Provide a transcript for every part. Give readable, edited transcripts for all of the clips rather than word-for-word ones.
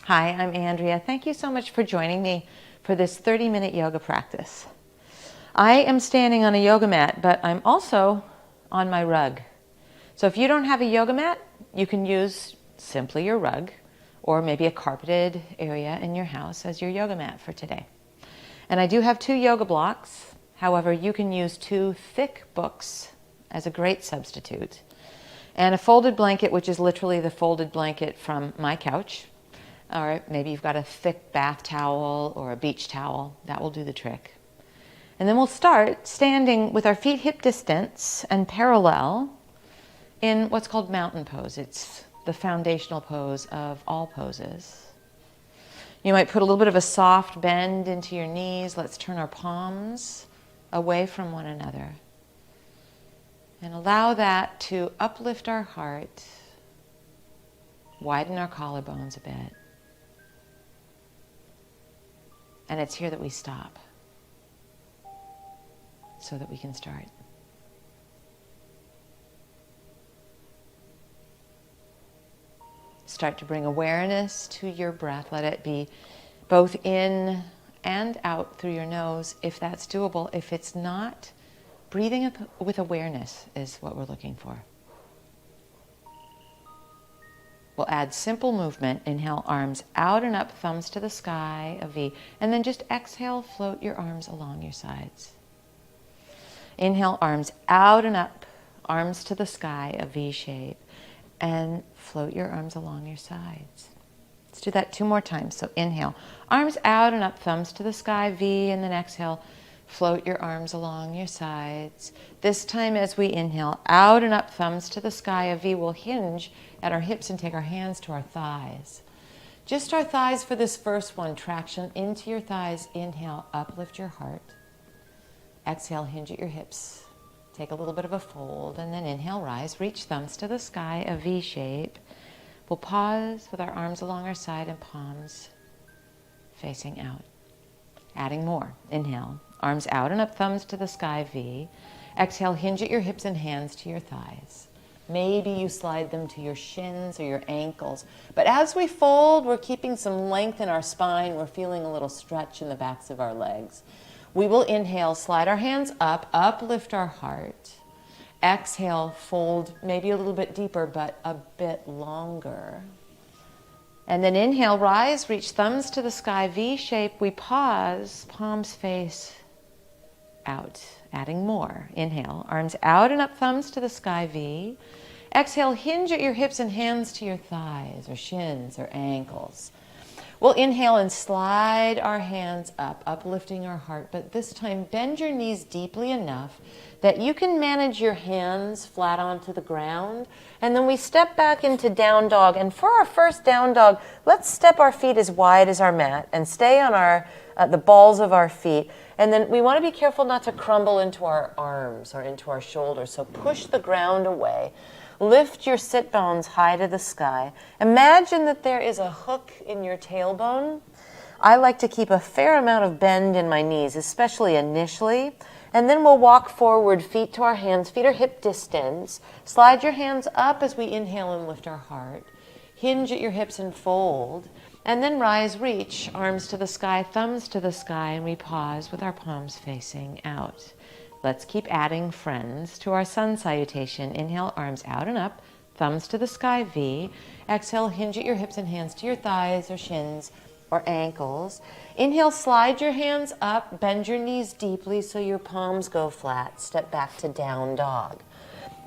Hi, I'm Andrea. Thank you so much for joining me for this 30-minute yoga practice. I am standing on a yoga mat, but I'm also on my rug. So if you don't have a yoga mat, you can use simply your rug or maybe a carpeted area in your house as your yoga mat for today. And I do have 2 yoga blocks. However, you can use 2 thick books as a great substitute. And a folded blanket, which is literally the folded blanket from my couch. Or maybe you've got a thick bath towel or a beach towel. That will do the trick. And then we'll start standing with our feet hip distance and parallel in what's called mountain pose. It's the foundational pose of all poses. You might put a little bit of a soft bend into your knees. Let's turn our palms away from one another. And allow that to uplift our heart, widen our collarbones a bit. And it's here that we stop so that we can start. Start to bring awareness to your breath. Let it be both in and out through your nose if that's doable. If it's not, breathing with awareness is what we're looking for. We'll add simple movement. Inhale, arms out and up, thumbs to the sky, a V. And then just exhale, float your arms along your sides. Inhale, arms out and up, arms to the sky, a V shape. And float your arms along your sides. Let's do that 2 more times. So inhale, arms out and up, thumbs to the sky, V. And then exhale, float your arms along your sides. This time as we inhale, out and up, thumbs to the sky, a V. We'll hinge at our hips and take our hands to our thighs. Just our thighs for this first one. Traction into your thighs. Inhale, uplift your heart. Exhale, hinge at your hips. Take a little bit of a fold, and then inhale, rise. Reach thumbs to the sky, a V shape. We'll pause with our arms along our side and palms facing out. Adding more. Inhale, arms out and up, thumbs to the sky, V. Exhale, hinge at your hips and hands to your thighs. Maybe you slide them to your shins or your ankles. But as we fold, we're keeping some length in our spine. We're feeling a little stretch in the backs of our legs. We will inhale, slide our hands up, uplift our heart. Exhale, fold maybe a little bit deeper, but a bit longer. And then inhale, rise, reach thumbs to the sky, V shape. We pause, palms face out. Adding more. Inhale, arms out and up, thumbs to the sky, V. Exhale, hinge at your hips and hands to your thighs or shins or ankles. We'll inhale and slide our hands up, uplifting our heart, but this time bend your knees deeply enough that you can manage your hands flat onto the ground. And then we step back into down dog. And for our first down dog, let's step our feet as wide as our mat and stay on our the balls of our feet. And then we want to be careful not to crumble into our arms or into our shoulders. So push the ground away. Lift your sit bones high to the sky. Imagine that there is a hook in your tailbone. I like to keep a fair amount of bend in my knees, especially initially. And then we'll walk forward, feet to our hands. Feet are hip distance. Slide your hands up as we inhale and lift our heart. Hinge at your hips and fold. And then rise, reach, arms to the sky, thumbs to the sky, and we pause with our palms facing out. Let's keep adding friends to our sun salutation. Inhale, arms out and up, thumbs to the sky, V. Exhale, hinge at your hips and hands to your thighs or shins or ankles. Inhale, slide your hands up, bend your knees deeply so your palms go flat. Step back to down dog.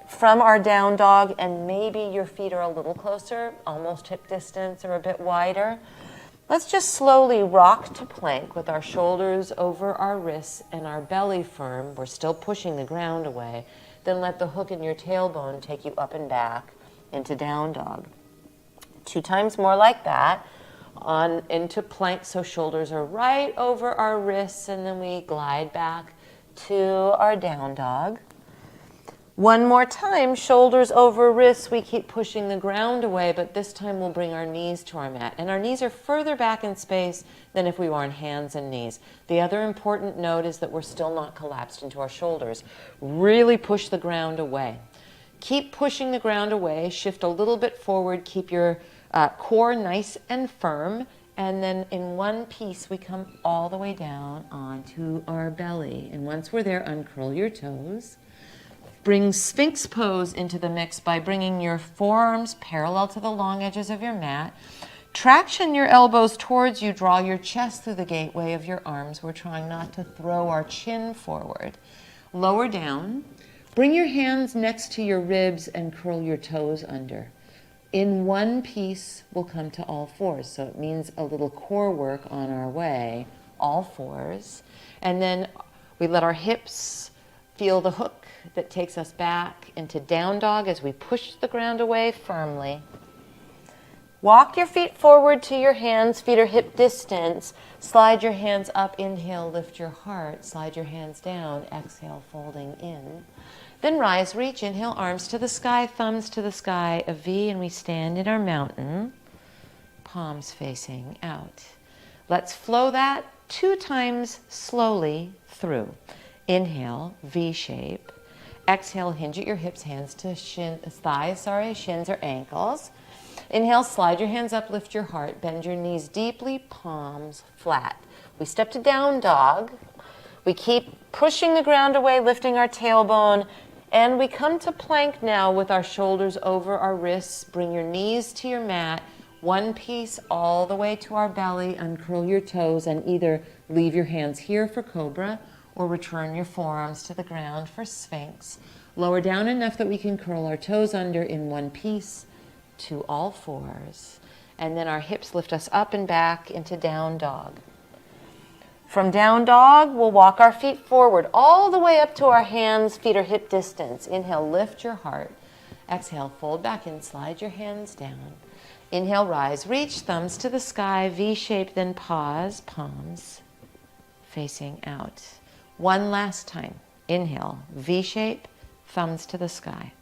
From our down dog, and maybe your feet are a little closer, almost hip distance or a bit wider. Let's just slowly rock to plank with our shoulders over our wrists and our belly firm. We're still pushing the ground away. Then let the hook in your tailbone take you up and back into down dog. 2 times more like that. On into plank, so shoulders are right over our wrists, and then we glide back to our down dog. 1 more time, shoulders over wrists. We keep pushing the ground away, but this time we'll bring our knees to our mat. And our knees are further back in space than if we were on hands and knees. The other important note is that we're still not collapsed into our shoulders. Really push the ground away. Keep pushing the ground away. Shift a little bit forward. Keep your core nice and firm. And then in one piece, we come all the way down onto our belly. And once we're there, uncurl your toes. Bring Sphinx pose into the mix by bringing your forearms parallel to the long edges of your mat. Traction your elbows towards you. Draw your chest through the gateway of your arms. We're trying not to throw our chin forward. Lower down. Bring your hands next to your ribs and curl your toes under. In one piece, we'll come to all fours. So it means a little core work on our way, all fours. And then we let our hips feel the hook that takes us back into down dog as we push the ground away firmly. Walk your feet forward to your hands. Feet are hip distance. Slide your hands up. Inhale, lift your heart. Slide your hands down. Exhale, folding in. Then rise, reach, inhale, arms to the sky, thumbs to the sky, a V, and we stand in our mountain, palms facing out. Let's flow that 2 times slowly through. Inhale, V shape. Exhale, hinge at your hips, hands to shins or ankles. Inhale, slide your hands up, lift your heart, bend your knees deeply, palms flat. We step to down dog. We keep pushing the ground away, lifting our tailbone, and we come to plank now with our shoulders over our wrists. Bring your knees to your mat, one piece all the way to our belly. Uncurl your toes and either leave your hands here for cobra or return your forearms to the ground for Sphinx. Lower down enough that we can curl our toes under in one piece to all fours. And then our hips lift us up and back into down dog. From down dog, we'll walk our feet forward all the way up to our hands. Feet are hip distance. Inhale, lift your heart. Exhale, fold back and slide your hands down. Inhale, rise, reach, thumbs to the sky, V shape, then pause, palms facing out. One last time. Inhale, V shape, thumbs to the sky.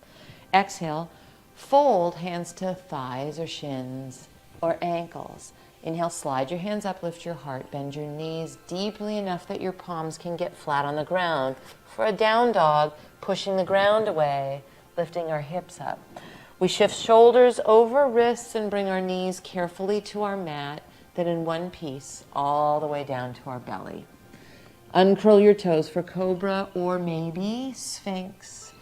Exhale, fold hands to thighs or shins or ankles. Inhale, slide your hands up, lift your heart, bend your knees deeply enough that your palms can get flat on the ground. For a down dog, pushing the ground away, lifting our hips up. We shift shoulders over wrists and bring our knees carefully to our mat, then in one piece, all the way down to our belly. Uncurl your toes for cobra or maybe Sphinx.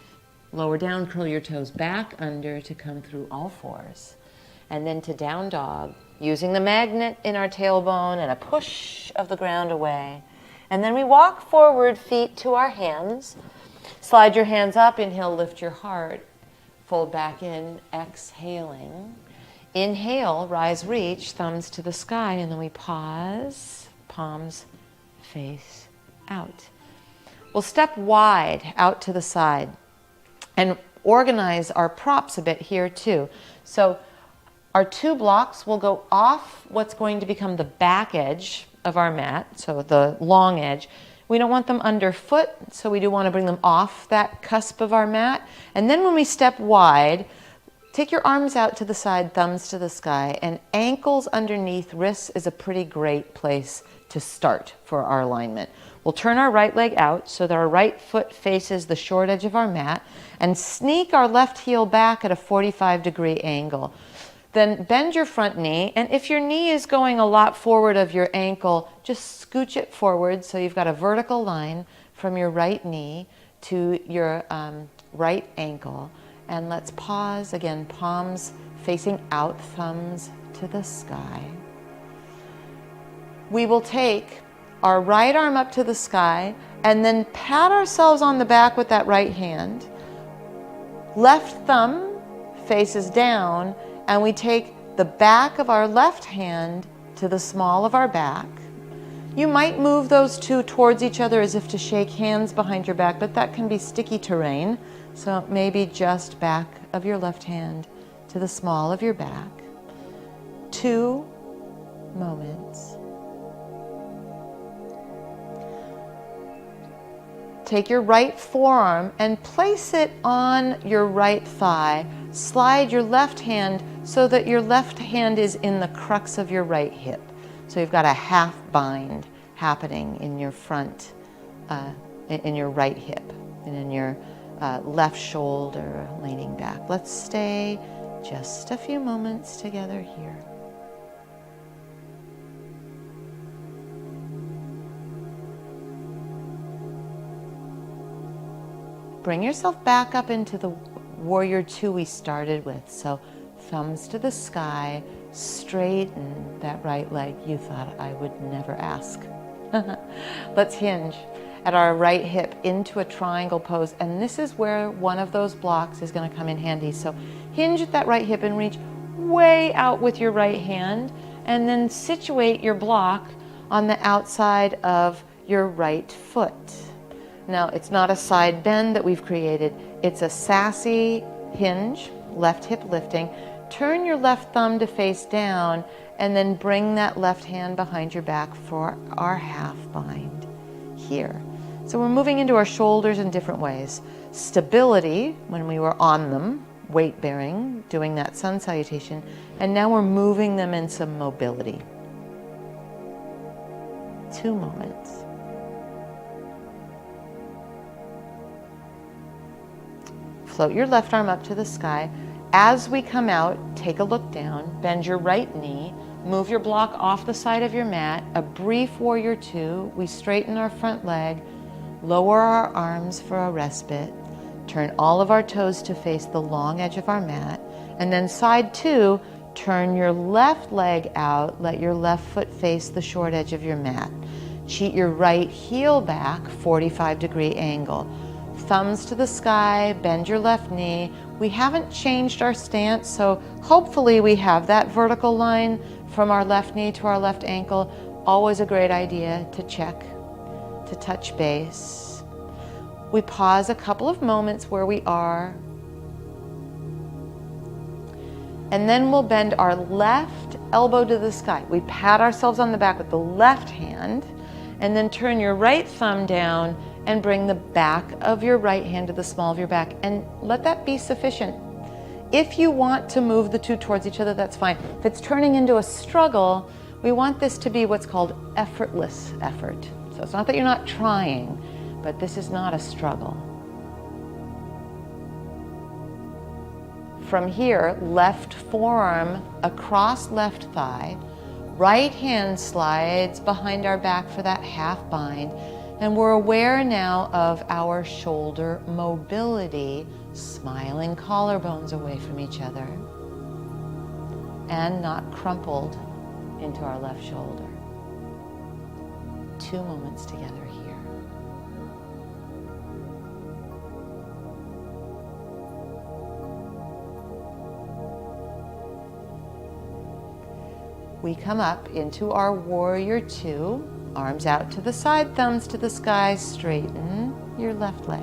Lower down, curl your toes back under to come through all fours. And then to down dog, using the magnet in our tailbone and a push of the ground away. And then we walk forward, feet to our hands. Slide your hands up, inhale, lift your heart. Fold back in, exhaling. Inhale, rise, reach, thumbs to the sky, and then we pause, palms face out. We'll step wide out to the side and organize our props a bit here too. So our 2 blocks will go off what's going to become the back edge of our mat, so the long edge. We don't want them underfoot, so we do want to bring them off that cusp of our mat. And then when we step wide, take your arms out to the side, thumbs to the sky, and ankles underneath wrists is a pretty great place to start for our alignment. We'll turn our right leg out so that our right foot faces the short edge of our mat and sneak our left heel back at a 45-degree angle. Then bend your front knee, and if your knee is going a lot forward of your ankle, just scooch it forward so you've got a vertical line from your right knee to your right ankle. And let's pause, again, palms facing out, thumbs to the sky. We will take our right arm up to the sky and then pat ourselves on the back with that right hand. Left thumb faces down, and we take the back of our left hand to the small of our back. You might move those 2 towards each other as if to shake hands behind your back, but that can be sticky terrain. So maybe just back of your left hand to the small of your back. 2 moments. Take your right forearm and place it on your right thigh. Slide your left hand so that your left hand is in the crux of your right hip. So you've got a half bind happening in your front, in your right hip and in your left shoulder leaning back. Let's stay just a few moments together here. Bring yourself back up into the warrior two we started with. So thumbs to the sky, straighten that right leg you thought I would never ask. Let's hinge at our right hip into a triangle pose. And this is where one of those blocks is going to come in handy. So hinge at that right hip and reach way out with your right hand, and then situate your block on the outside of your right foot. Now, it's not a side bend that we've created. It's a sassy hinge, left hip lifting. Turn your left thumb to face down, and then bring that left hand behind your back for our half bind here. So we're moving into our shoulders in different ways. Stability, when we were on them, weight bearing, doing that sun salutation, and now we're moving them in some mobility. 2 moments. Float your left arm up to the sky. As we come out, take a look down, bend your right knee, move your block off the side of your mat, a brief warrior two. We straighten our front leg, lower our arms for a respite, turn all of our toes to face the long edge of our mat, and then side two, turn your left leg out, let your left foot face the short edge of your mat. Cheat your right heel back, 45-degree angle. Thumbs to the sky, bend your left knee. We haven't changed our stance, so hopefully we have that vertical line from our left knee to our left ankle. Always a great idea to check, to touch base. We pause a couple of moments where we are, and then we'll bend our left elbow to the sky. We pat ourselves on the back with the left hand, and then turn your right thumb down and bring the back of your right hand to the small of your back, and let that be sufficient. If you want to move the two towards each other, that's fine. If it's turning into a struggle, we want this to be what's called effortless effort. So it's not that you're not trying, but this is not a struggle. From here, left forearm across left thigh, right hand slides behind our back for that half bind. And we're aware now of our shoulder mobility, smiling collarbones away from each other and not crumpled into our left shoulder. 2 moments together here. We come up into our warrior two. Arms out to the side, thumbs to the sky, straighten your left leg.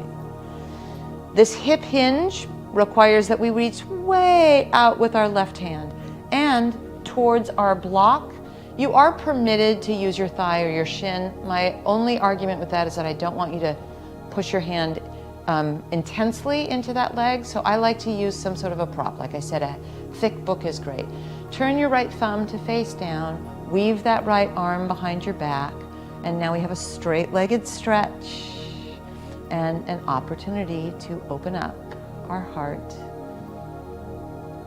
This hip hinge requires that we reach way out with our left hand and towards our block. You are permitted to use your thigh or your shin. My only argument with that is that I don't want you to push your hand intensely into that leg, so I like to use some sort of a prop. Like I said, a thick book is great. Turn your right thumb to face down, weave that right arm behind your back, and now we have a straight-legged stretch and an opportunity to open up our heart,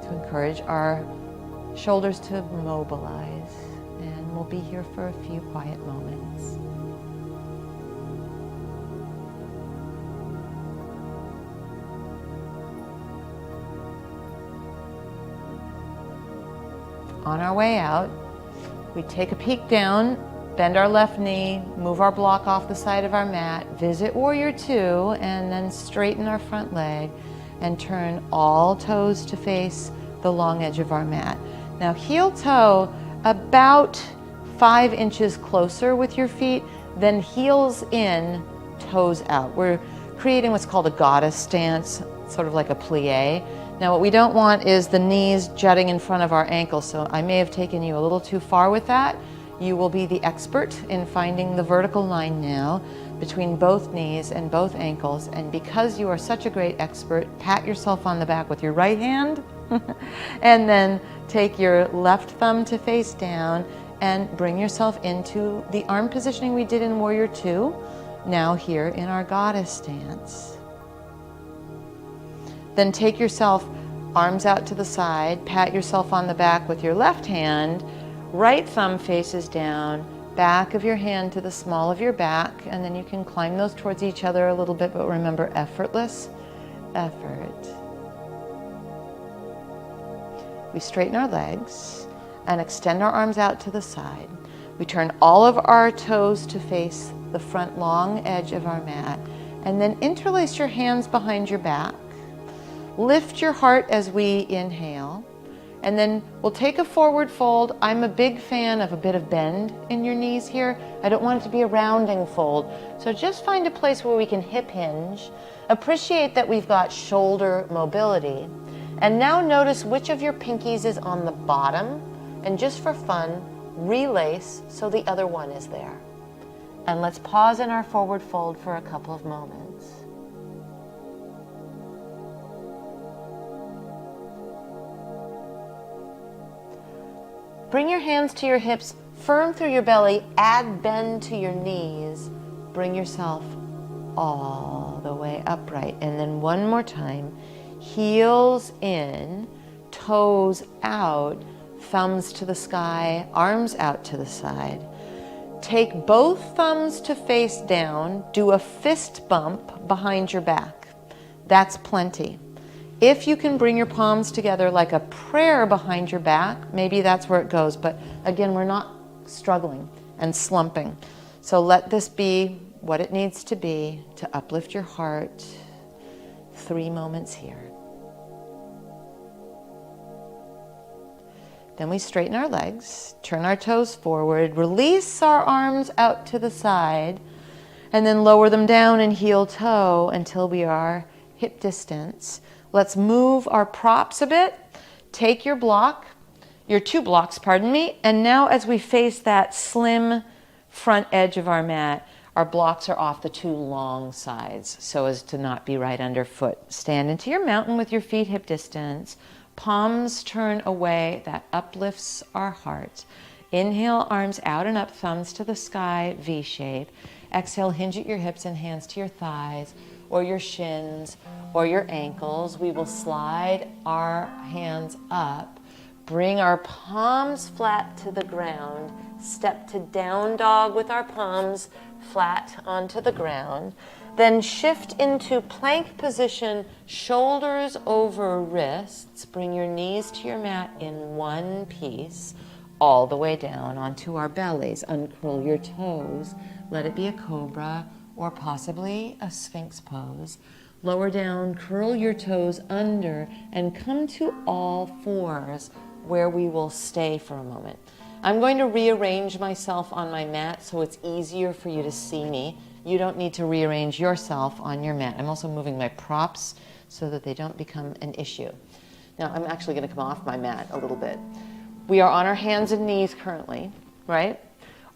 to encourage our shoulders to mobilize, and we'll be here for a few quiet moments. On our way out, we take a peek down, bend our left knee, move our block off the side of our mat, visit warrior two, and then straighten our front leg and turn all toes to face the long edge of our mat. Now heel toe about 5 inches closer with your feet, then heels in, toes out. We're creating what's called a goddess stance, sort of like a plie. Now what we don't want is the knees jutting in front of our ankles, so I may have taken you a little too far with that. You will be the expert in finding the vertical line now between both knees and both ankles, and because you are such a great expert, pat yourself on the back with your right hand and then take your left thumb to face down and bring yourself into the arm positioning we did in warrior two, now here in our goddess stance. Then take yourself arms out to the side, pat yourself on the back with your left hand, right thumb faces down, back of your hand to the small of your back, and then you can climb those towards each other a little bit, but remember, effortless effort. We straighten our legs and extend our arms out to the side. We turn all of our toes to face the front long edge of our mat, and then interlace your hands behind your back. Lift your heart as we inhale, and then we'll take a forward fold. I'm a big fan of a bit of bend in your knees here. I don't want it to be a rounding fold, so just find a place where we can hip hinge. Appreciate that we've got shoulder mobility. And now notice which of your pinkies is on the bottom, and just for fun, relace so the other one is there. And let's pause in our forward fold for a couple of moments. Bring your hands to your hips, firm through your belly, add bend to your knees. Bring yourself all the way upright. And then one more time, heels in, toes out, thumbs to the sky, arms out to the side. Take both thumbs to face down, do a fist bump behind your back. That's plenty. If you can bring your palms together like a prayer behind your back, maybe that's where it goes. But again, we're not struggling and slumping. So let this be what it needs to be to uplift your heart. 3 moments here. Then we straighten our legs, turn our toes forward, release our arms out to the side, and then lower them down and heel toe until we are hip distance. Let's move our props a bit. Take your block, your 2 blocks, pardon me, and now as we face that slim front edge of our mat, our blocks are off the 2 long sides so as to not be right underfoot. Stand into your mountain with your feet hip distance. Palms turn away, that uplifts our heart. Inhale, arms out and up, thumbs to the sky, V shape. Exhale, hinge at your hips and hands to your thighs or your shins or your ankles. We will slide our hands up, bring our palms flat to the ground, step to down dog with our palms flat onto the ground. Then shift into plank position, shoulders over wrists. Bring your knees to your mat in one piece, all the way down onto our bellies. Uncurl your toes. Let it be a cobra or possibly a sphinx pose. Lower down, curl your toes under, and come to all fours where we will stay for a moment. I'm going to rearrange myself on my mat so it's easier for you to see me. You don't need to rearrange yourself on your mat. I'm also moving my props so that they don't become an issue. Now, I'm actually going to come off my mat a little bit. We are on our hands and knees currently, right?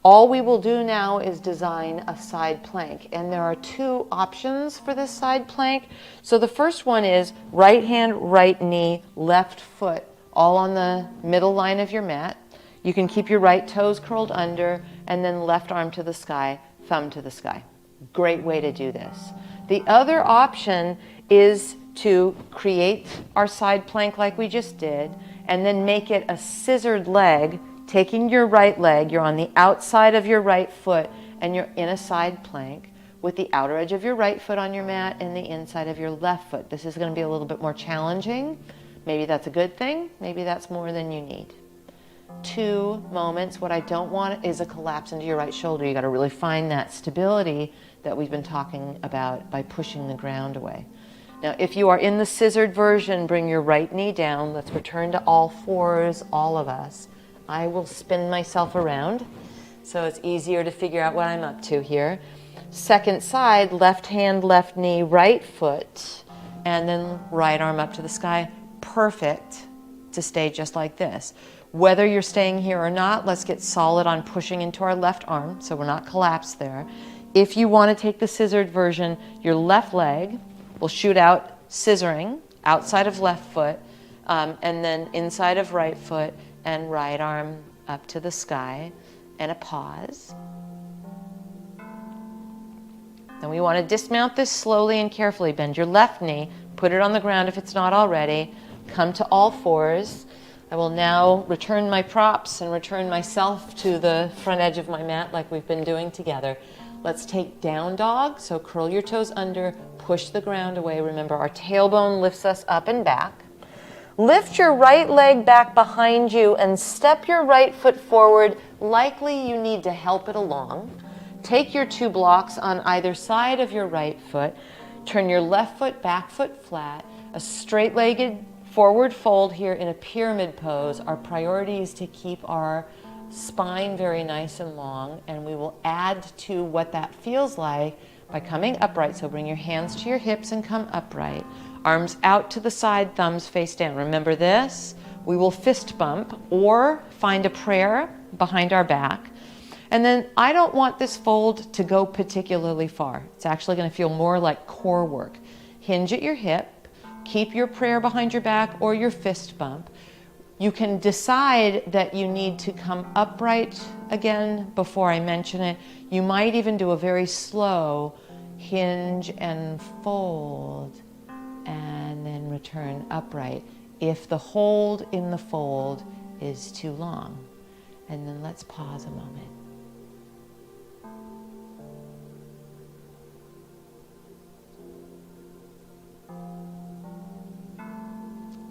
All we will do now is design a side plank, and there are 2 options for this side plank. So the first one is right hand, right knee, left foot, all on the middle line of your mat. You can keep your right toes curled under, and then left arm to the sky, thumb to the sky. Great way to do this. The other option is to create our side plank like we just did, and then make it a scissored leg, taking your right leg, you're on the outside of your right foot, and you're in a side plank with the outer edge of your right foot on your mat and the inside of your left foot. This is going to be a little bit more challenging. Maybe that's a good thing. Maybe that's more than you need. 2 moments. What I don't want is a collapse into your right shoulder. You got to really find that stability that we've been talking about by pushing the ground away. Now, if you are in the scissored version, bring your right knee down. Let's return to all fours, all of us. I will spin myself around so it's easier to figure out what I'm up to here. Second side, left hand, left knee, right foot, and then right arm up to the sky. Perfect to stay just like this. Whether you're staying here or not, let's get solid on pushing into our left arm so we're not collapsed there. If you want to take the scissored version, your left leg will shoot out scissoring outside of left foot, and then inside of right foot and right arm up to the sky, and a pause. Then we want to dismount this slowly and carefully. Bend your left knee, put it on the ground if it's not already. come to all fours. I will now return my props and return myself to the front edge of my mat like we've been doing together. Let's take down dog. So curl your toes under, push the ground away. Remember, our tailbone lifts us up and back. Lift your right leg back behind you and step your right foot forward. Likely you need to help it along. Take your 2 blocks on either side of your right foot. Turn your left foot, back foot flat. A straight-legged forward fold here in a pyramid pose. Our priority is to keep our spine very nice and long, and we will add to what that feels like by coming upright. So bring your hands to your hips and come upright. Arms out to the side, thumbs face down. Remember this? We will fist bump or find a prayer behind our back. And then I don't want this fold to go particularly far. It's actually going to feel more like core work. Hinge at your hip. Keep your prayer behind your back or your fist bump. You can decide that you need to come upright again before I mention it. You might even do a very slow hinge and fold and then return upright if the hold in the fold is too long. And then let's pause a moment.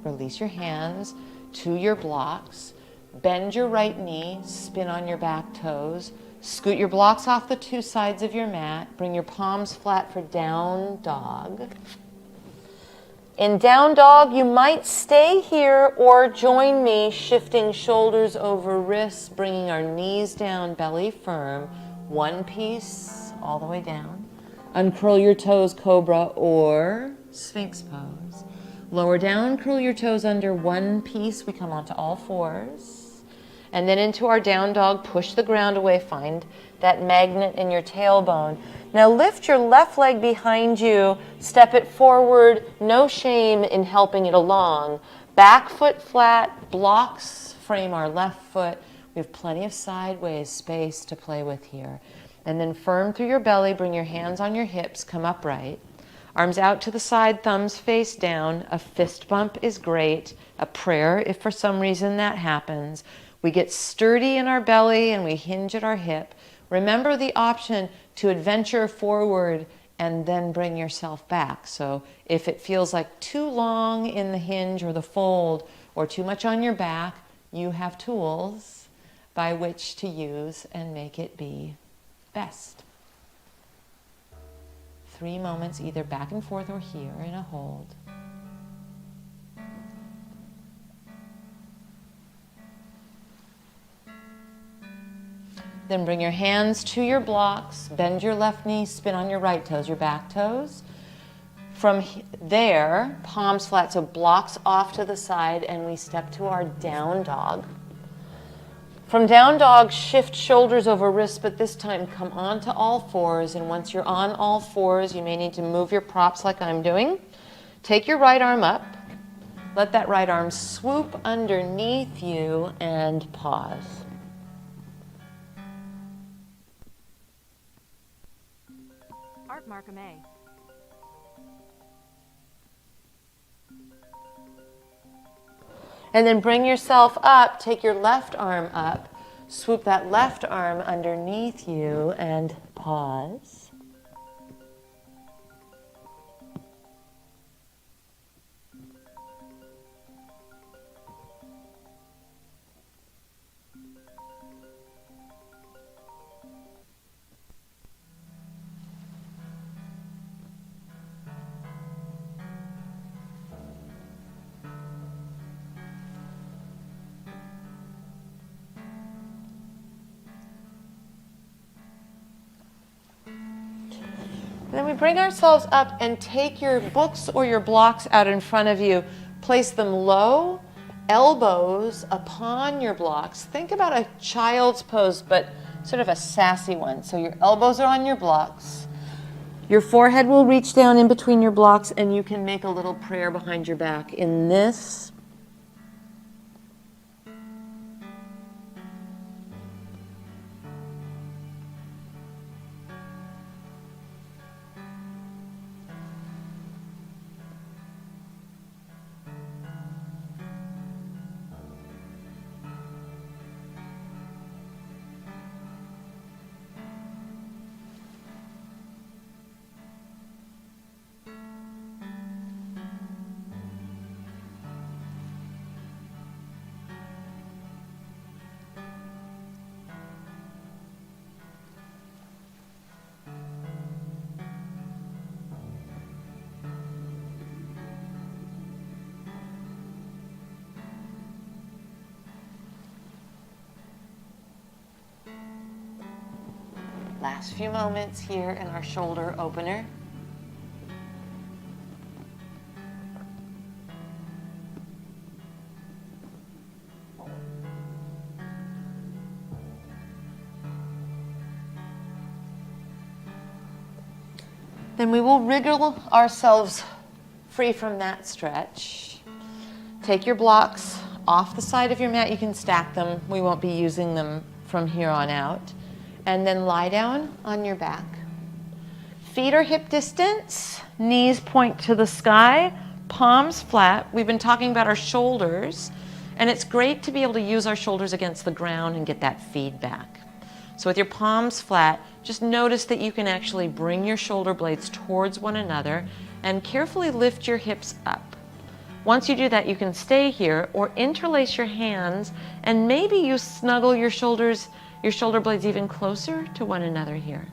Release your hands to your blocks. Bend your right knee, spin on your back toes. Scoot your blocks off the 2 sides of your mat. Bring your palms flat for down dog. In down dog, you might stay here or join me, shifting shoulders over wrists, bringing our knees down, belly firm. 1 piece all the way down. Uncurl your toes, cobra or sphinx pose. Lower down, curl your toes under. 1 piece, we come onto all fours. And then into our down dog, push the ground away, find that magnet in your tailbone. Now lift your left leg behind you, step it forward, no shame in helping it along. Back foot flat, blocks frame our left foot. We have plenty of sideways space to play with here. And then firm through your belly, bring your hands on your hips, come upright. Arms out to the side, thumbs face down. A fist bump is great. A prayer, if for some reason that happens. We get sturdy in our belly and we hinge at our hip. Remember the option to adventure forward and then bring yourself back. So if it feels like too long in the hinge or the fold or too much on your back, you have tools by which to use and make it be best. 3 moments, either back and forth or here in a hold. Then bring your hands to your blocks, bend your left knee, spin on your right toes, your back toes. From there, palms flat, so blocks off to the side, and we step to our down dog. From down dog, shift shoulders over wrists, but this time come onto all fours, and once you're on all fours, you may need to move your props like I'm doing. Take your right arm up. Let that right arm swoop underneath you and pause. Art Markham A. And then bring yourself up, take your left arm up, swoop that left arm underneath you and pause. Then we bring ourselves up and take your books or your blocks out in front of you. Place them low, elbows upon your blocks. Think about a child's pose, but sort of a sassy one. So your elbows are on your blocks. Your forehead will reach down in between your blocks, and you can make a little prayer behind your back in this. Last few moments here in our shoulder opener. Then we will wriggle ourselves free from that stretch. Take your blocks off the side of your mat. You can stack them. We won't be using them from here on out. And then lie down on your back. Feet are hip distance, knees point to the sky, palms flat. We've been talking about our shoulders, and it's great to be able to use our shoulders against the ground and get that feedback. So with your palms flat, just notice that you can actually bring your shoulder blades towards one another and carefully lift your hips up. Once you do that, you can stay here or interlace your hands, and maybe you snuggle your shoulder blades even closer to one another here.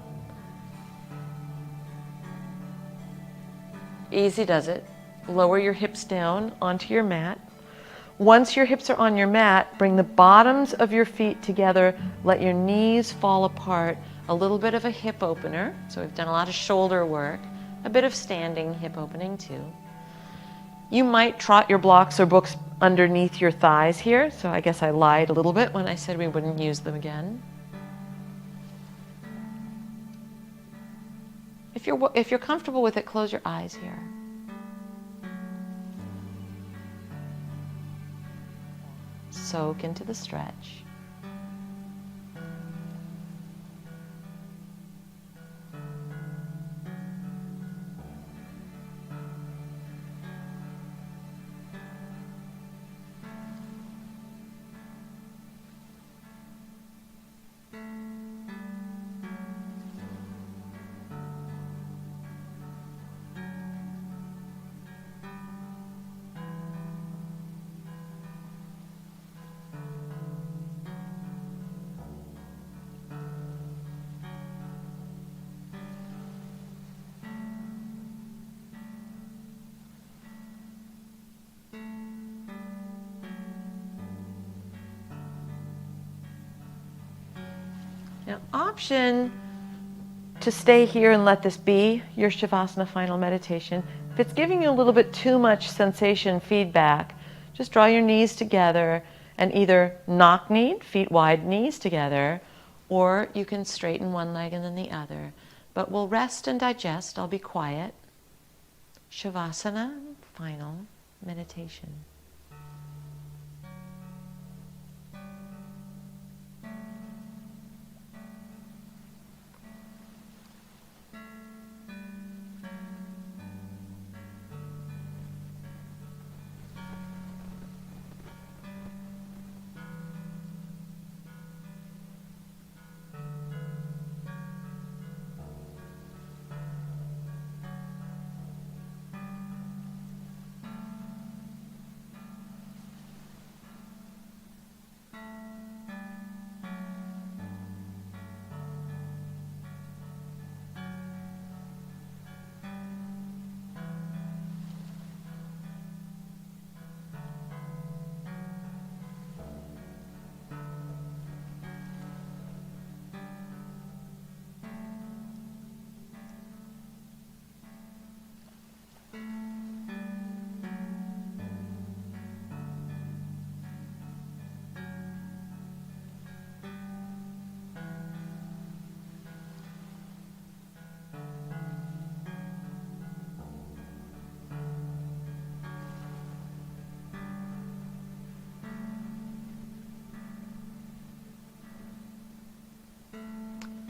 Easy does it. Lower your hips down onto your mat. Once your hips are on your mat, bring the bottoms of your feet together. Let your knees fall apart. A little bit of a hip opener. So we've done a lot of shoulder work. A bit of standing hip opening too. You might trot your blocks or books underneath your thighs here. So I guess I lied a little bit when I said we wouldn't use them again. If you're comfortable with it, close your eyes here. Soak into the stretch. Now, option to stay here and let this be your Shavasana final meditation. If it's giving you a little bit too much sensation feedback, just draw your knees together and either knock knee, feet wide, knees together, or you can straighten one leg and then the other. But we'll rest and digest. I'll be quiet. Shavasana final meditation.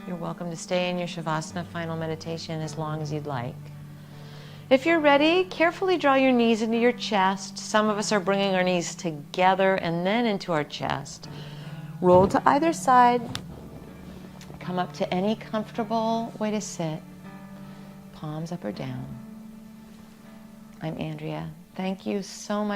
You're welcome to stay in your Shavasana final meditation as long as you'd like. If you're ready, carefully draw your knees into your chest. Some of us are bringing our knees together and then into our chest. Roll to either side. Come up to any comfortable way to sit. Palms up or down. I'm Andrea. Thank you so much.